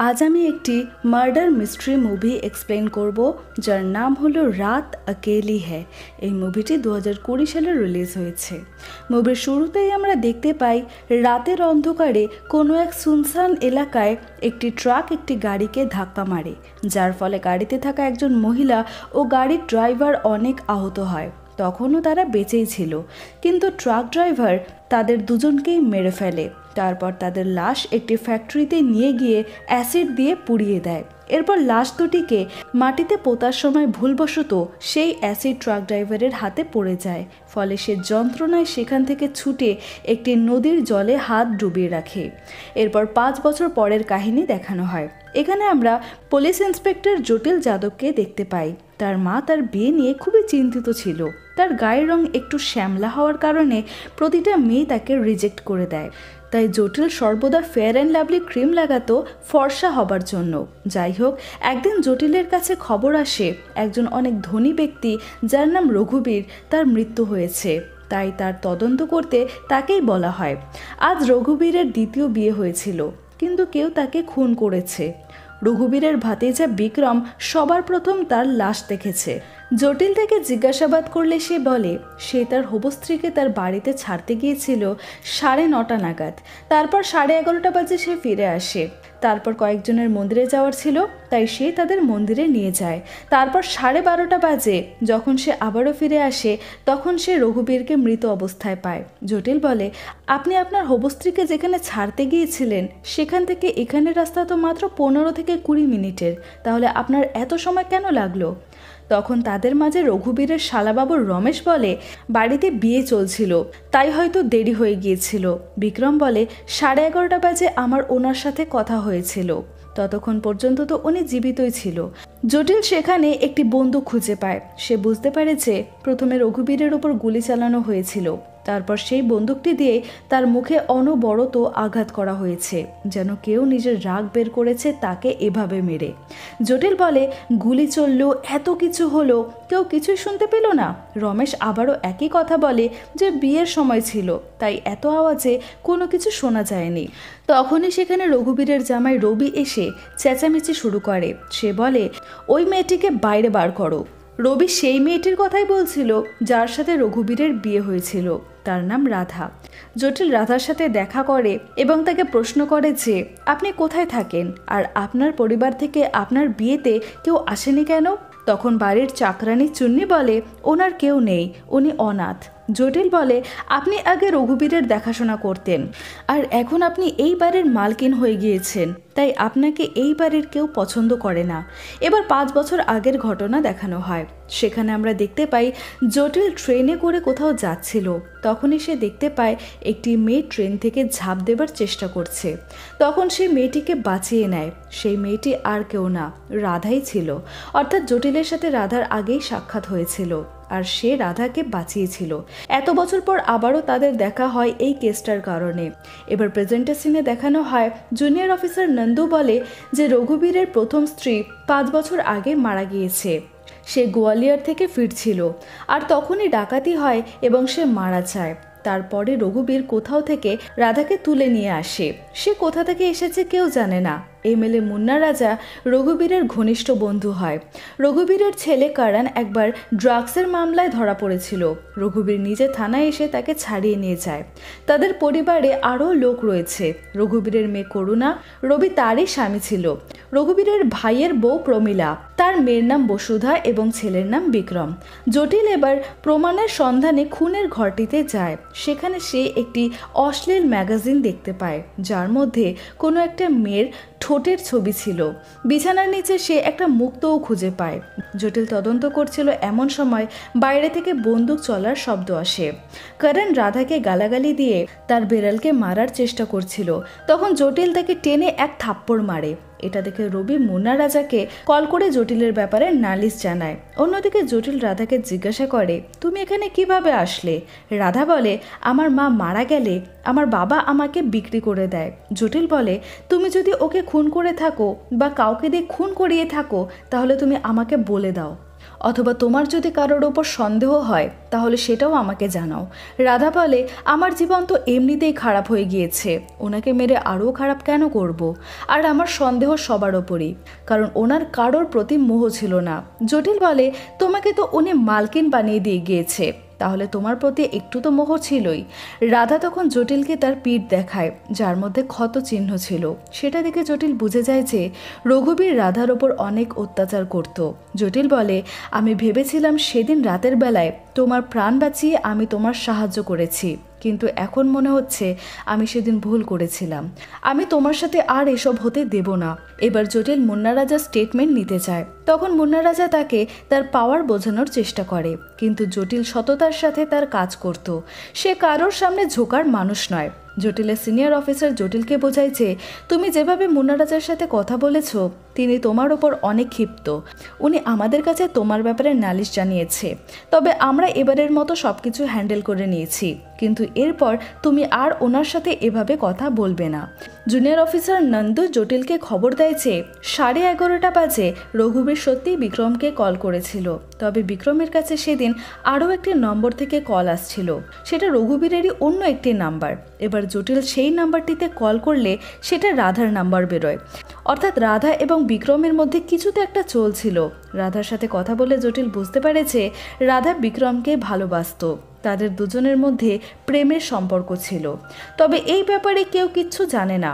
আজ আমি একটি মার্ডার মিস্ট্রি মুভি এক্সপ্লেন করব, যার নাম হলো রাত আকেলি হ্যায়। এই মুভিটি 2020 সালে রিলিজ হয়েছে। মুভির শুরুতেই আমরা দেখতে পাই রাতের অন্ধকারে কোনো এক সুনসান এলাকায় একটি ট্রাক একটি গাড়িকে ধাক্কা মারে, যার ফলে গাড়িতে থাকা একজন মহিলা ও গাড়ির ড্রাইভার অনেক আহত হয়। তখনও তারা বেঁচেই ছিল, কিন্তু ট্রাক ড্রাইভার তাদের দুজনকেই মেরে ফেলে। তারপর তাদের লাশ একটি ফ্যাক্টরিতে নিয়ে গিয়ে অ্যাসিড দিয়ে পুড়িয়ে দেয়। এরপর লাশ দুটিকে মাটিতে পোতার সময় ভুলবশত সেই অ্যাসিড ট্রাক ড্রাইভারের হাতে পড়ে যায়, ফলে সে যন্ত্রণায় সেখান থেকে ছুটে একটি নদীর জলে হাত ডুবিয়ে রাখে। এরপর 5 বছর পরের কাহিনী দেখানো হয়। এখানে আমরা পুলিশ ইন্সপেক্টর জটিল যাদবকে দেখতে পাই। তার মা তার বিয়ে নিয়ে খুবই চিন্তিত ছিল। তার গায়ের রং একটু শ্যামলা হওয়ার কারণে প্রতিটা মেয়ে তাকে রিজেক্ট করে দেয়। তাই জটিল সর্বদা ফেয়ার অ্যান্ড লাভলি ক্রিম লাগাতো ফর্সা হবার জন্য। যাই হোক, একদিন জটিলের কাছে খবর আসে একজন অনেক ধনী ব্যক্তি, যার নাম রঘুবীর, তার মৃত্যু হয়েছে। তাই তার তদন্ত করতে তাকেই বলা হয়। আজ রঘুবীরের দ্বিতীয় বিয়ে হয়েছিল, কিন্তু কেউ তাকে খুন করেছে। রঘুবীরের ভাতিজা বিক্রম সবার প্রথম তার লাশ দেখেছে। জটিল থেকে জিজ্ঞাসাবাদ করলে সে বলে সে তার হবু স্ত্রীকে তার বাড়িতে ছাড়তে গিয়েছিল 9:30 নাগাদ। তারপর 11:30 বাজে সে ফিরে আসে। তারপর কয়েকজনের মন্দিরে যাওয়ার ছিল, তাই সে তাদের মন্দিরে নিয়ে যায়। তারপর 12:30 বাজে যখন সে আবারও ফিরে আসে, তখন সে রঘুবীরকে মৃত অবস্থায় পায়। জটিল বলে, আপনি আপনার হবু স্ত্রীকে যেখানে ছাড়তে গিয়েছিলেন সেখান থেকে এখানের রাস্তা তো মাত্র 15 থেকে 20 মিনিটের, তাহলে আপনার এত সময় কেন লাগলো? তখন তাদের মাঝে রঘুবীরের শালাবাবু রমেশ বলে, বাড়িতে বিয়ে চলছিল, তাই হয়তো দেরি হয়ে গিয়েছিল। বিক্রম বলে, 11:30 বাজে আমার ওনার সাথে কথা হয়েছিল, ততক্ষণ পর্যন্ত তো উনি জীবিতই ছিল। জটিল সেখানে একটি বন্দুক খুঁজে পায়। সে বুঝতে পারে যে প্রথমে রঘুবীরের উপর গুলি চালানো হয়েছিল, তারপর সেই বন্দুকটি দিয়ে তার মুখে অনবরত আঘাত করা হয়েছে, যেন কেউ নিজের রাগ বের করেছে তাকে এভাবে মেরে। জটিল বলে, গুলি চলল, এত কিছু হলো, কেউ কিছুই শুনতে পেল না? রমেশ আবারও একই কথা বলে যে বিয়ের সময় ছিল, তাই এত আওয়াজে কোনো কিছু শোনা যায়নি। তখনই সেখানে রঘুবীরের জামাই রবি এসে চেঁচামেচি শুরু করে। সে বলে, ওই মেয়েটিকে বাইরে বার করো। রবি সেই মেয়েটির কথাই বলছিল যার সাথে রঘুবীরের বিয়ে হয়েছিল, তার নাম রাধা। জটিল রাধার সাথে দেখা করে এবং তাকে প্রশ্ন করে যে আপনি কোথায় থাকেন, আর আপনার পরিবার থেকে আপনার বিয়েতে কেউ আসেনি কেন? তখন বাড়ির চাকরানি চুন্নি বলে, ওনার কেউ নেই, উনি অনাথ। জটিল বলে, আপনি আগে রঘুবীরের দেখাশোনা করতেন, আর এখন আপনি এই বাড়ির মালকিন হয়ে গিয়েছেন, তাই আপনাকে এই বাড়ির কেউ পছন্দ করে না। এবার 5 বছর আগের ঘটনা দেখানো হয়। সেখানে আমরা দেখতে পাই জটিল ট্রেনে করে কোথাও যাচ্ছিল। তখনই সে দেখতে পায় একটি মেয়ে ট্রেন থেকে ঝাঁপ দেবার চেষ্টা করছে। তখন সে মেয়েটিকে বাঁচিয়ে নেয়। সেই মেয়েটি আর কেউ না, রাধাই ছিল। অর্থাৎ জটিলের সাথে রাধার আগেই সাক্ষাৎ হয়েছিল, আর সে রাধাকে বাঁচিয়েছিল। এত বছর পর আবারও তাদের দেখা হয় এই কেসটার কারণে। এবার প্রেজেন্টেশনে দেখানো হয় জুনিয়র অফিসার নন্দু বলে যে রঘুবীরের প্রথম স্ত্রী 5 বছর আগে মারা গিয়েছে। সে গোয়ালিয়র থেকে ফিরছিল, আর তখনই ডাকাতি হয় এবং সে মারা যায়। তারপরে রঘুবীর কোথাও থেকে রাধাকে তুলে নিয়ে আসে। সে কোথা থেকে এসেছে কেউ জানে না। এমএলএ মুন্না রাজা রঘুবীরের ঘনিষ্ঠ বন্ধু হয়। রঘুবীরের ছেলে কারণ একবার ড্রাগসের মামলায় ধরা পড়েছিল। রঘুবীর নিজে থানায় এসে তাকে ছাড়িয়ে নিয়ে যায়। তাদের পরিবারে আরও লোক রয়েছে। রঘুবীরের মেয়ে করুণা, রবি তারই স্বামী ছিল। রঘুবীরের ভাইয়ের বউ প্রমীলা, তার মেয়ের নাম বসুধা এবং ছেলের নাম বিক্রম। জটিল এবার প্রমাণের সন্ধানে খুনের ঘরটিতে যায়। সেখানে সে একটি অশ্লীল ম্যাগাজিন দেখতে পায়, যার মধ্যে কোনো একটা মেয়ের ঠোঁটের ছবি ছিল। বিছানার নিচে সে একটা মুক্তও খুঁজে পায়। জটিল তদন্ত করছিল এমন সময় বাইরে থেকে বন্দুক চলার শব্দ আসে। করণ রাধাকে গালাগালি দিয়ে তার বিড়ালকে মারার চেষ্টা করছিল। তখন জটিল তাকে টেনে এক থাপ্পড় মারে। এটা দেখে রবি মুন্না রাজাকে কল করে জটিলের ব্যাপারে নালিশ জানায়। অন্যদিকে জটিল রাধাকে জিজ্ঞাসা করে, তুমি এখানে কিভাবে আসলে? রাধা বলে, আমার মা মারা গেলে আমার বাবা আমাকে বিক্রি করে দেয়। জটিল বলে, তুমি যদি ওকে খুন করে থাকো বা কাউকে দিয়ে খুন করিয়ে থাকো, তাহলে তুমি আমাকে বলে দাও। অথবা তোমার যদি কারোর ওপর সন্দেহ হয় তাহলে সেটাও আমাকে জানাও। রাধা বলে, আমার জীবন তো এমনিতেই খারাপ হয়ে গিয়েছে, ওনাকে মেরে আরও খারাপ কেন করব? আর আমার সন্দেহ সবার ওপরই, কারণ ওনার কারোর প্রতি মোহ ছিল না। জটিল বলে, তোমাকে তো উনি মালকিন বানিয়ে দিয়ে গিয়েছে, তাহলে তোমার প্রতি একটু তো মোহ ছিলই। রাধা তখন জটিলকে তার পিঠ দেখায়, যার মধ্যে ক্ষত চিহ্ন ছিল। সেটা দেখে জটিল বুঝে যায় যে রঘুবীর রাধার ওপর অনেক অত্যাচার করত। জটিল বলে, আমি ভেবেছিলাম সেদিন রাতের বেলায় তোমার প্রাণ বাঁচিয়ে আমি তোমার সাহায্য করেছি, কিন্তু এখন মনে হচ্ছে আমি সেদিন ভুল করেছিলাম। আমি তোমার সাথে আর এসব হতে দেব না। এবার জটিল মুন্না রাজার স্টেটমেন্ট নিতে চায়। তখন মুন্না রাজা তাকে তার পাওয়ার বোঝানোর চেষ্টা করে, কিন্তু জটিল সততার সাথে তার কাজ করত। সে কারোর সামনে ঝোঁকার মানুষ নয়। জটিলের সিনিয়র অফিসার জটিলকে বোঝায় যে তুমি যেভাবে মুন্না রাজার সাথে কথা বলেছ, তিনি তোমার ওপর অনেক ক্ষিপ্ত। উনি আমাদের কাছে তোমার ব্যাপারে নালিশ জানিয়েছে, তবে আমরা এবারের মতো সব কিছু হ্যান্ডেল করে নিয়েছি, কিন্তু এরপর তুমি আর ওনার সাথে এভাবে কথা বলবে না। জুনিয়র অফিসার নন্দু জটিলকে খবর দেয় যে 11:30 বাজে রঘুবীর সত্যিই বিক্রমকে কল করেছিল, তবে বিক্রমের কাছে সেদিন আরও একটি নম্বর থেকে কল আসছিল, সেটা রঘুবীরেরই অন্য একটি নাম্বার। এবার জটিল সেই নাম্বারটিতে কল করলে সেটা রাধার নাম্বার বেরোয়, অর্থাৎ রাধা এবং বিক্রমের মধ্যে কিছু তো একটা চলছিল। রাধার সাথে কথা বলে জটিল বুঝতে পারে যে রাধা বিক্রমকে ভালোবাসত, তাদের দুজনের মধ্যে প্রেমের সম্পর্ক ছিল, তবে এই ব্যাপারে কেউ কিচ্ছু জানে না।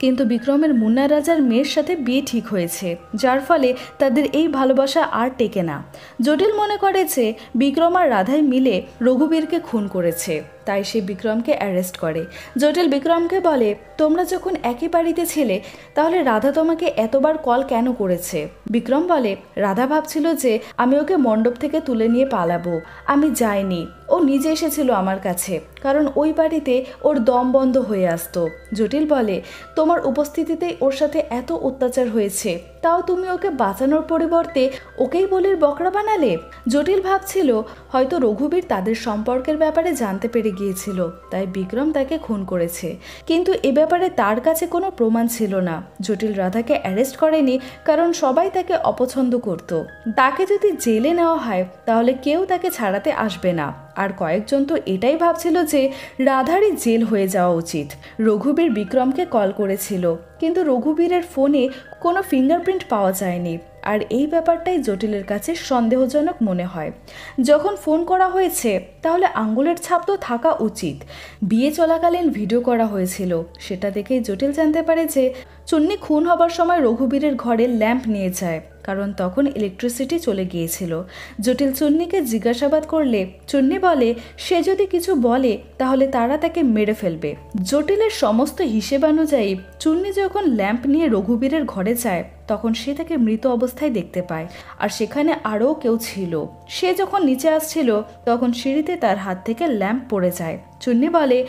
কিন্তু বিক্রমের মুন্না রাজার মেয়ের সাথে বিয়ে ঠিক হয়েছে, যার ফলে তাদের এই ভালোবাসা আর টেকে না। জটিল মনে করে যে বিক্রম আর রাধাই মিলে রঘুবীরকে খুন করেছে, তাই সে বিক্রমকে অ্যারেস্ট করে। জটিল বিক্রমকে বলে, তোমরা যখন একই বাড়িতে ছিলে তাহলে রাধা তোমাকে এতবার কল কেন করেছে? বিক্রম বলে, রাধা ভাবছিল যে আমি ওকে মণ্ডপ থেকে তুলে নিয়ে পালাবো, আমি যাইনি, ও নিজে এসেছিল আমার কাছে, কারণ ওই বাড়িতে ওর দম বন্ধ হয়ে আসতো। জটিল বলে, তোমার উপস্থিতিতেই ওর সাথে এত অত্যাচার হয়েছে, তাও তুমি ওকে বাঁচানোর পরিবর্তে ওকেই বলির বকরা বানালে। জটিল ভাবছিল হয়তো রঘুবীর তাদের সম্পর্কের ব্যাপারে জানতে পেরে গিয়েছিল, তাই বিক্রম তাকে খুন করেছে, কিন্তু এ ব্যাপারে তার কাছে কোনো প্রমাণ ছিল না। জটিল রাধাকে অ্যারেস্ট করেনি কারণ সবাই তাকে অপছন্দ করত। তাকে যদি জেলে নেওয়া হয় তাহলে কেউ তাকে ছাড়াতে আসবে না, আর কয়েকজন তো এটাই ভাবছিল যে রাধারই জেল হয়ে যাওয়া উচিত। রঘুবীর বিক্রমকে কল করেছিল, কিন্তু রঘুবীরের ফোনে কোনো ফিঙ্গারপ্রিন্ট পাওয়া যায়নি, আর এই ব্যাপারটাই জটিলের কাছে সন্দেহজনক মনে হয়। যখন ফোন করা হয়েছে তাহলে আঙ্গুলের ছাপ তো থাকা উচিত। বিয়ে চলাকালীন ভিডিও করা হয়েছিল, সেটা দেখেই জটিল জানতে পারে যে চুন্নি খুন হবার সময় রঘুবীরের ঘরে ল্যাম্প নিয়ে যায়, কারণ তখন ইলেকট্রিসিটি চলে গিয়েছিল। জটিল চুন্নিকে জিজ্ঞাসাবাদ করলে চুন্নি বলে সে যদি কিছু বলে তাহলে তারা তাকে মেরে ফেলবে। জটিলের সমস্ত হিসেব অনুযায়ী চুন্নি যখন ল্যাম্প নিয়ে রঘুবীরের ঘরে যায় তখন সে তাকে মৃত অবস্থায় দেখতে পায়, আর সেখানে আরও কেউ ছিল। সে যখন নিচে আসছিল তখন সিঁড়িতে তার হাত থেকে ল্যাম্প পড়ে যায়। চুন্নি বলে,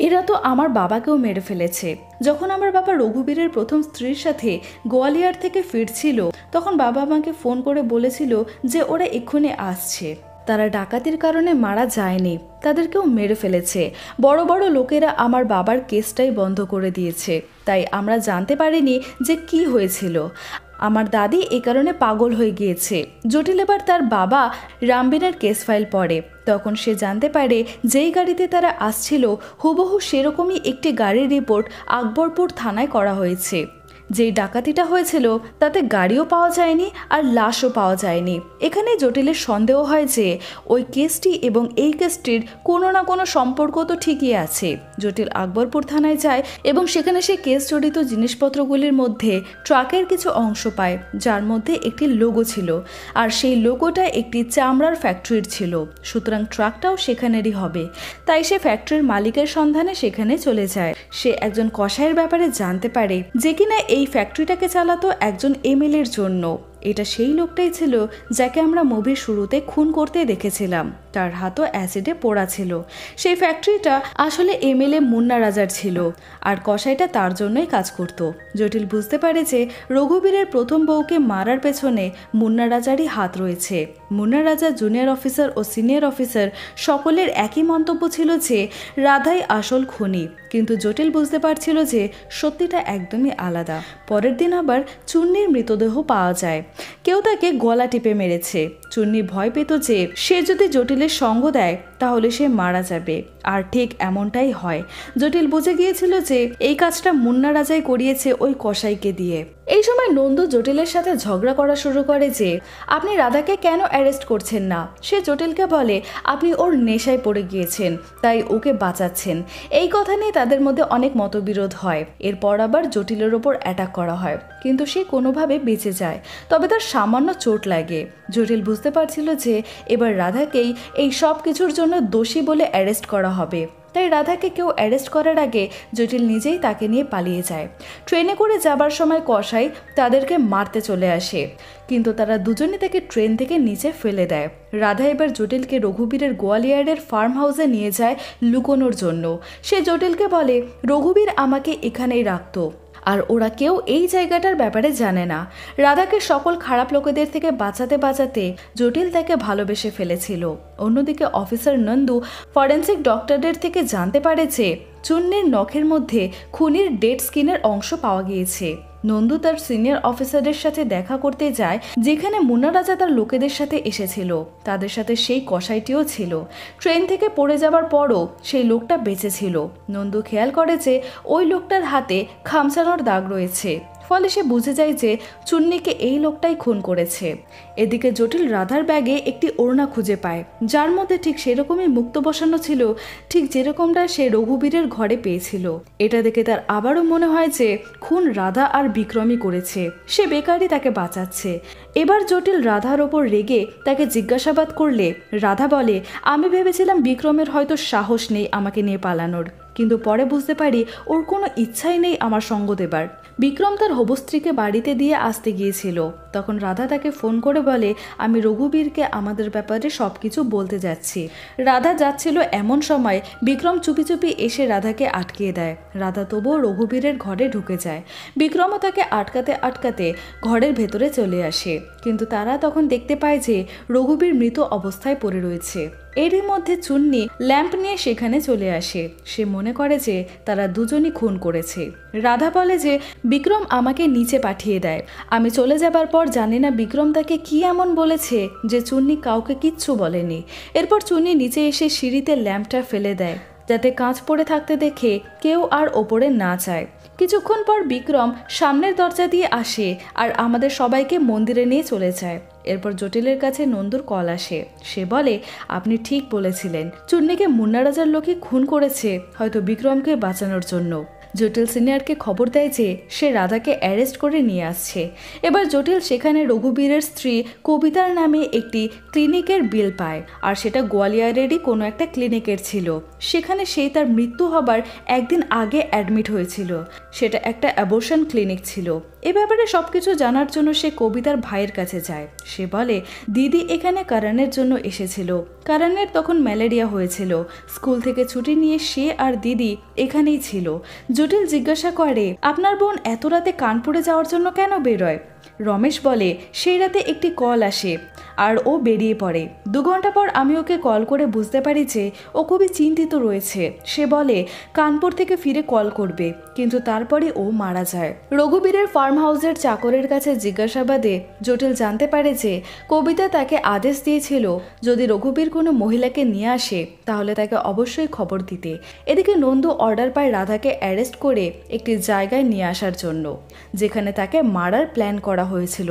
এরা তো আমার বাবাকেও মেরে ফেলেছে। যখন আমার বাবা রঘুবীরের প্রথম স্ত্রীর সাথে গোয়ালিয়র থেকে ফিরছিল তখন বাবা আমাকে ফোন করে বলেছিল যে ওরা এক্ষুনি আসছে। তারা ডাকাতির কারণে মারা যায়নি, তাদেরকেও মেরে ফেলেছে। বড় বড় লোকেরা আমার বাবার কেসটাই বন্ধ করে দিয়েছে, তাই আমরা জানতে পারিনি যে কি হয়েছিল। আমার দাদি এই কারণে পাগল হয়ে গিয়েছে। জটিল এবার তার বাবা রামবিনের কেস ফাইল পড়ে, তখন সে জানতে পারে যেই গাড়িতে তারা আসছিল হুবহু সেরকমই একটি গাড়ির রিপোর্ট আকবরপুর থানায় করা হয়েছে। যেই ডাকাতিটা হয়েছিল তাতে গাড়িও পাওয়া যায়নি আর লাশও পাওয়া যায়নি। এখানে জটিলের সন্দেহ হয় যে ওই কেসটি এবং এই কেসটির কোনো না কোনো সম্পর্ক তো ঠিকই আছে। জটিল আকবরপুর থানায় যায় এবং সেখানে সে কেস জড়িত জিনিসপত্রগুলির মধ্যে ট্রাকের কিছু অংশ পায়, যার মধ্যে একটি লোগো ছিল, আর সেই লোগোটা একটি চামড়ার ফ্যাক্টরির ছিল, সুতরাং ট্রাকটাও সেখানেরই হবে। তাই সে ফ্যাক্টরির মালিকের সন্ধানে সেখানে চলে যায়। সে একজন কসাইয়ের ব্যাপারে জানতে পারে যে কিনা এই ফ্যাক্টরিটাকে চালাতো একজন এমএলএর জন্য। এটা সেই লোকটাই ছিল যাকে আমরা মুভির শুরুতে খুন করতে দেখেছিলাম, তার হাতও অ্যাসিডে পোড়া ছিল। সেই ফ্যাক্টরিটা আসলে এমএলএ মুন্না রাজার ছিল, আর কসাইটা তার জন্যই কাজ করত। জটিল বুঝতে পারে যে রঘুবীরের প্রথম বউকে মারার পেছনে মুন্না রাজারই হাত রয়েছে। মুন্না রাজা জুনিয়র অফিসার ও সিনিয়র অফিসার সকলের একই মন্তব্য ছিল যে রাধাই আসল খুনি, কিন্তু জটিল বুঝতে পারছিল যে সত্যিটা একদমই আলাদা। পরের দিন আবার চুন্নির মৃতদেহ পাওয়া যায়। কেউ তাকে গলা টিপে মেরেছে। চুন্নি ভয় পেত যে সে যদি জটিলের সঙ্গ দেয় তাহলে সে মারা যাবে, আর ঠিক এমনটাই হয়। জটিল বুঝে গিয়েছিল যে এই কাজটা মুন্না রাজাই করিয়েছে ওই কসাইকে দিয়ে। এই সময় নন্দু জটিলের সাথে ঝগড়া করা শুরু করে যে আপনি রাধাকে কেন অ্যারেস্ট করছেন না। সে জটিলকে বলে আপনি ওর নেশায় পড়ে গিয়েছেন, তাই ওকে বাঁচাচ্ছেন। এই কথা নিয়ে তাদের মধ্যে অনেক মতবিরোধ হয়। এরপর আবার জটিলের ওপর অ্যাটাক করা হয়, কিন্তু সে কোনোভাবে বেঁচে যায়, তবে তার সামান্য চোট লাগে। জটিল বুঝতে পারছিল যে এবার রাধাকেই এই সব কিছুর জন্য দোষী বলে অ্যারেস্ট করা হবে, তাই রাধাকে কেউ অ্যারেস্ট করার আগে জটিল নিজেই তাকে নিয়ে পালিয়ে যায়। ট্রেনে করে যাবার সময় কসাই তাদেরকে মারতে চলে আসে, কিন্তু তারা দুজনে তাকে ট্রেন থেকে নিচে ফেলে দেয়। রাধা এবার জটিলকে রঘুবীরের গোয়ালিয়রের ফার্ম হাউসে নিয়ে যায় লুকোনোর জন্য। সে জটিলকে বলে রঘুবীর আমাকে এখানেই রাখতো, আর ওরা কেউ এই জায়গাটার ব্যাপারে জানে না। রাধাকে সকল খারাপ লোকেদের থেকে বাঁচাতে বাঁচাতে জটিল তাকে ভালোবেসে ফেলেছিল। অন্যদিকে অফিসার নন্দু ফরেন্সিক ডক্টরদের থেকে জানতে পারে যে চুন্নির নখের মধ্যে খুনির ডেড স্কিনের অংশ পাওয়া গিয়েছে। নন্দু তার সিনিয়র অফিসারদের সাথে দেখা করতে যায়, যেখানে মুন্না রাজা তার লোকেদের সাথে এসেছিল। তাদের সাথে সেই কসাইটিও ছিল। ট্রেন থেকে পড়ে যাবার পরও সেই লোকটা বেঁচে ছিল। নন্দু খেয়াল করে যে ওই লোকটার হাতে খামচানোর দাগ রয়েছে, ফলে সে বুঝে যায় যে চুন্নিকে এই লোকটাই খুন করেছে। এদিকে জটিল রাধার ব্যাগে একটি ওড়না খুঁজে পায়, যার মধ্যে ঠিক সেরকমই মুক্ত বসানো ছিল, ঠিক যেরকমটা সে রঘুবীরের ঘরে পেয়েছিল। এটা দেখে তার আবারও মনে হয় যে খুন রাধা আর বিক্রমই করেছে। সে বেকারই তাকে বাঁচাচ্ছে। এবার জটিল রাধার ওপর রেগে তাকে জিজ্ঞাসাবাদ করলে রাধা বলে আমি ভেবেছিলাম বিক্রমের হয়তো সাহস নেই আমাকে নিয়ে পালানোর, কিন্তু পরে বুঝতে পারি ওর কোনো ইচ্ছাই নেই আমার সঙ্গ দেবার। বিক্রম তার হবু স্ত্রীকে বাড়িতে দিয়ে আসতে গিয়েছিল। তখন রাধা তাকে ফোন করে বলে আমি রঘুবীরকে আমাদের ব্যাপারে সবকিছু বলতে যাচ্ছি। রাধা যাচ্ছিল এমন সময় বিক্রম চুপি চুপি এসে রাধাকে আটকিয়ে দেয়। রাধা তবুও রঘুবীরের ঘরে ঢুকে যায়। বিক্রমও তাকে আটকাতে আটকাতে ঘরের ভেতরে চলে আসে, কিন্তু তারা তখন দেখতে পায় যে রঘুবীর মৃত অবস্থায় পড়ে রয়েছে। এরই মধ্যে চুন্নি ল্যাম্প নিয়ে সেখানে চলে আসে। সে মনে করে যে তারা দুজনই খুন করেছে। রাধা বলে যে বিক্রম আমাকে নিচে পাঠিয়ে দেয়। আমি চলে যাবার পর জানি না বিক্রম তাকে কি এমন বলেছে যে চুন্নি কাউকে কিচ্ছু বলেনি। এরপর চুন্নি নিচে এসে সিঁড়িতে ল্যাম্পটা ফেলে দেয়, যাতে কাঁচ পড়ে থাকতে দেখে কেউ আর ওপরে না যায়। কিছুক্ষণ পর বিক্রম সামনের দরজা দিয়ে আসে আর আমাদের সবাইকে মন্দিরে নিয়ে চলে যায়। এরপর জটিলের কাছে নন্দুর কল আসে। সে বলে আপনি ঠিক বলেছিলেন, চুন্নিকে মুন্না রাজার লোকই খুন করেছে, হয়তো বিক্রমকে বাঁচানোর জন্য। জটিল সিনিয়রকে খবর দেয় যে সে রাধাকে অ্যারেস্ট করে নিয়ে আসছে। এবার জটিল সেখানে রঘুবীরের স্ত্রী কবিতার নামে একটি ক্লিনিকের বিল পায়, আর সেটা গোয়ালিয়রেরই কোনো একটা ক্লিনিকের ছিল। সেখানে সেই তার মৃত্যু হবার একদিন আগে অ্যাডমিট হয়েছিল। সেটা একটা অ্যাবর্শন ক্লিনিক ছিল। এ ব্যাপারে সবকিছু জানার জন্য সে কবিতার ভাইয়ের কাছে যায়। সে বলে দিদি এখানে কারণের জন্য এসেছিল। কারণের তখন ম্যালেরিয়া হয়েছিল। স্কুল থেকে ছুটি নিয়ে সে আর দিদি এখানেই ছিল। জটিল জিজ্ঞাসা করে আপনার বোন এত রাতে কানপুরে যাওয়ার জন্য কেন বেরোয়। রমেশ বলে সেই রাতে একটি কল আসে আর ও বেরিয়ে পড়ে। 2 ঘন্টা পর আমি ওকে কল করে বুঝতে পারি যে ও খুবই চিন্তিত রয়েছে। সে বলে কানপুর থেকে ফিরে কল করবে, কিন্তু তারপরে ও মারা যায়। রঘুবীরের ফার্ম হাউসের চাকরের কাছে জিজ্ঞাসাবাদে জটিল জানতে পারে যে কবিতা তাকে আদেশ দিয়েছিল যদি রঘুবীর কোনো মহিলাকে নিয়ে আসে তাহলে তাকে অবশ্যই খবর দিতে। এদিকে নন্দু অর্ডার পায় রাধাকে অ্যারেস্ট করে একটি জায়গায় নিয়ে আসার জন্য, যেখানে তাকে মারার প্ল্যান করা হয়েছিল।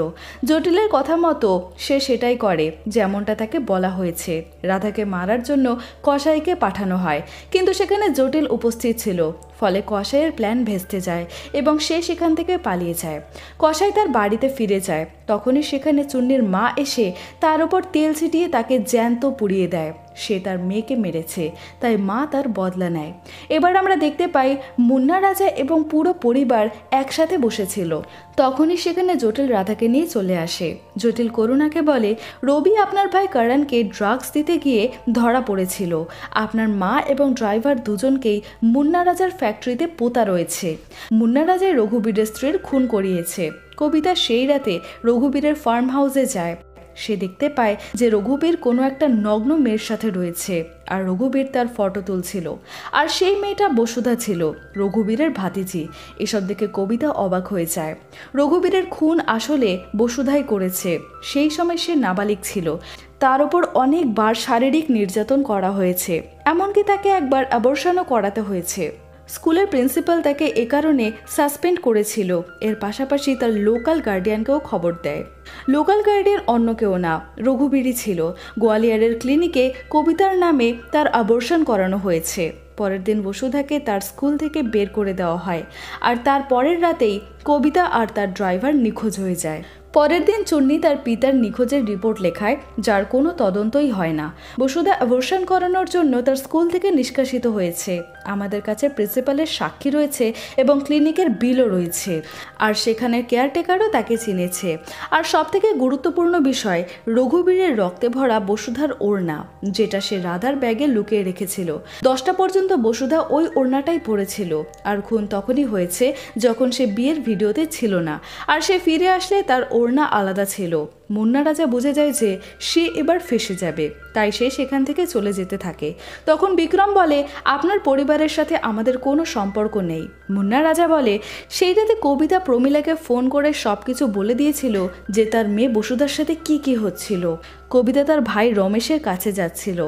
জটিলের কথা মতো সে সেটাই করে যেমনটা তাকে বলা হয়েছে। রাধাকে মারার জন্য কসাইকে পাঠানো হয়, কিন্তু সেখানে জটিল উপস্থিত ছিল। ফলে কসাইয়ের প্ল্যান ভেস্তে যায় এবং সে সেখান থেকে পালিয়ে যায়। কসাই তার বাড়িতে ফিরে যায়। তখনই সেখানে চুন্নির মা এসে তার উপর তেল ছিটিয়ে তাকে জ্যান্ত পুড়িয়ে দেয়। সে তার মেয়েকে মেরেছে, তাই মা তার বদলা নেয়। এবার আমরা দেখতে পাই মুন্না রাজা এবং পুরো পরিবার একসাথে বসেছিল। তখনই সেখানে জটিল রাধাকে নিয়ে চলে আসে। জটিল করুণাকে বলে রবি আপনার ভাই করণকে ড্রাগস দিতে গিয়ে ধরা পড়েছিল। আপনার মা এবং ড্রাইভার দুজনকেই মুন্না রাজার ফ্যাক্টরিতে পোতা রয়েছে। মুন্না রাজাই রঘুবীরের স্ত্রীর খুন করিয়েছে। কবিতা সেই রাতে রঘুবীরের ফার্ম হাউসে যায়। সে দেখতে পায় যে রঘুবীর কোনো একটা নগ্ন মেয়ের সাথে রয়েছে আর রঘুবীর তার ফটো তুলছিল। আর সেই মেয়েটা বসুধা ছিল, রঘুবীরের ভাতিজি। এসব দেখে কবিতা অবাক হয়ে যায়। রঘুবীরের খুন আসলে বসুধাই করেছে। সেই সময় সে নাবালিক ছিল, তার ওপর অনেকবার শারীরিক নির্যাতন করা হয়েছে, এমনকি তাকে একবার অ্যাবর্শনও করাতে হয়েছে। স্কুলের প্রিন্সিপাল তাকে এ কারণে সাসপেন্ড করেছিল। এর পাশাপাশি তার লোকাল গার্ডিয়ানকেও খবর দেয়। লোকাল গার্ডিয়ান অন্য কেউ না, রঘুবীরই ছিল। গোয়ালিয়রের ক্লিনিকে কবিতার নামে তার অ্যাবর্শন করানো হয়েছে। পরের দিন বসুধাকে তার স্কুল থেকে বের করে দেওয়া হয়, আর তার পরের রাতেই কবিতা আর তার ড্রাইভার নিখোঁজ হয়ে যায়। পরের দিন চুন্নি তার পিতার নিখোঁজের রিপোর্ট লেখায়, যার কোনো তদন্তই হয় না। বসুধা অ্যাবর্শন করানোর জন্য তার স্কুল থেকে নিষ্কাশিত হয়েছে। আমাদের কাছে প্রিন্সিপালের সাক্ষী রয়েছে এবং ক্লিনিকের বিলও রয়েছে, আর সেখানের কেয়ারটেকারও তাকে চিনেছে। আর সবথেকে গুরুত্বপূর্ণ বিষয়, রঘুবীরের রক্তে ভরা বসুধার ওড়না, যেটা সে রাধার ব্যাগে লুকিয়ে রেখেছিল। 10টা পর্যন্ত বসুধা ওই ওড়নাটাই পরেছিল। আর খুন তখনই হয়েছে যখন সে বিয়ের ভিডিওতে ছিল না, আর সে ফিরে আসলে তার ওড়না আলাদা ছিল। মুন্না রাজা বুঝে যায় যে সে এবার ফেঁসে যাবে, তাই সে সেখান থেকে চলে যেতে থাকে। তখন বিক্রম বলে, আপনার পরিবারের সাথে আমাদের কোনো সম্পর্ক নেই। মুন্না রাজা বলে, সেই রাতে কবিতা প্রমীলাকে ফোন করে সবকিছু বলে দিয়েছিল যে তার মেয়ে বসুধার সাথে কি হচ্ছিল। কবিতা তার ভাই রমেশের কাছে যাচ্ছিল,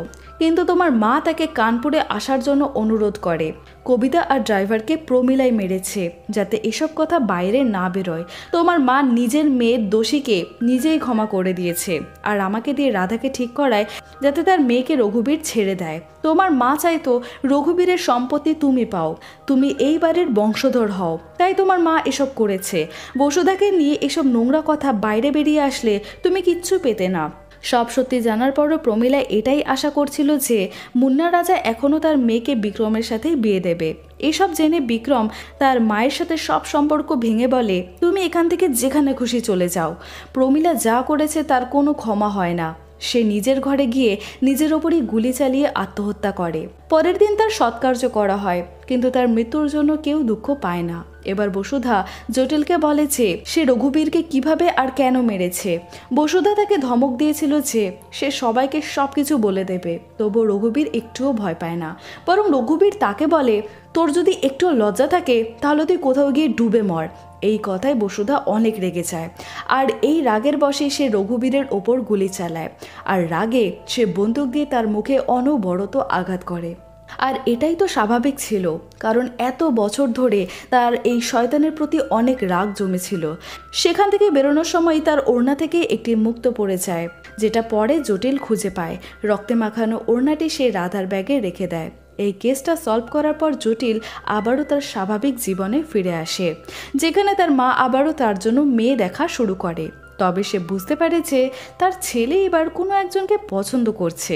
কিন্তু তোমার মা তাকে কানপুরে আসার জন্য অনুরোধ করে। কবিতা আর ড্রাইভারকে প্রমীলাই মেরেছে, যাতে এসব কথা বাইরে না বেরোয়। তোমার মা নিজের মেয়ের দোষীকে নিজেই ক্ষমা করে দিয়েছে, আর আমাকে দিয়ে রাধাকে ঠিক করায় যাতে তার মেয়েকে রঘুবীর ছেড়ে দেয়। তোমার মা চাইতো রঘুবীরের সম্পত্তি তুমি পাও, তুমি এই বাড়ির বংশধর হও, তাই তোমার মা এসব করেছে। বসুধাকে নিয়ে এসব নোংরা কথা বাইরে বেরিয়ে আসলে তুমি কিচ্ছু পেতে না। সব সত্যি জানার পরও প্রমীলা এটাই আশা করছিল যে মুন্না রাজা এখনও তার মেয়েকে বিক্রমের সাথেই বিয়ে দেবে। এসব জেনে বিক্রম তার মায়ের সাথে সব সম্পর্ক ভেঙে বলে, তুমি এখান থেকে যেখানে খুশি চলে যাও। প্রমীলা যা করেছে তার কোনো ক্ষমা হয় না। সে নিজের ঘরে গিয়ে নিজের ওপরই গুলি চালিয়ে আত্মহত্যা করে। পরের দিন তার সৎকার্য করা হয়, কিন্তু তার মৃত্যুর জন্য কেউ দুঃখ পায় না। এবার বসুধা জটিলকে বলে যে সে রঘুবীরকে কিভাবে আর কেন মেরেছে। বসুধা তাকে ধমক দিয়েছিল যে সে সবাইকে সবকিছু বলে দেবে, তবুও রঘুবীর একটুও ভয় পায় না। বরং রঘুবীর তাকে বলে, তোর যদি একটু লজ্জা থাকে তাহলে তুই কোথাও গিয়ে ডুবে মর। এই কথায় বসুধা অনেক রেগে যায়, আর এই রাগের বশে সে রঘুবীরের ওপর গুলি চালায়। আর রাগে সে বন্দুক দিয়ে তার মুখে অনবরত আঘাত করে। আর এটাই তো স্বাভাবিক ছিল, কারণ এত বছর ধরে তার এই শয়তানের প্রতি অনেক রাগ জমেছিল। সেখান থেকে বেরোনোর সময় তার ওড়না থেকে একটি মুক্ত পড়ে যায়, যেটা পরে জটিল খুঁজে পায়। রক্তে মাখানো ওড়নাটি সে রাধার ব্যাগে রেখে দেয়। এই কেসটা সলভ করার পর জটিল আবারও তার স্বাভাবিক জীবনে ফিরে আসে, যেখানে তার মা আবারও তার জন্য মেয়ে দেখা শুরু করে। তবে সে বুঝতে পারে যে তার ছেলে এবার কোনো একজনকে পছন্দ করছে।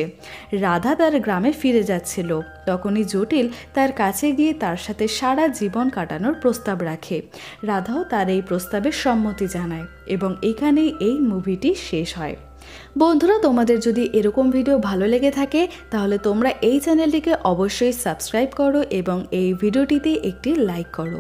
রাধা তার গ্রামে ফিরে যাচ্ছিল, তখনই জটিল তার কাছে গিয়ে তার সাথে সারা জীবন কাটানোর প্রস্তাব রাখে। রাধাও তার এই প্রস্তাবে সম্মতি জানায়, এবং এখানেই এই মুভিটি শেষ হয়। বন্ধুরা, তোমাদের যদি এরকম ভিডিও ভালো লেগে থাকে তাহলে তোমরা এই চ্যানেলটিকে অবশ্যই সাবস্ক্রাইব করো এবং এই ভিডিওটিতে একটি লাইক করো।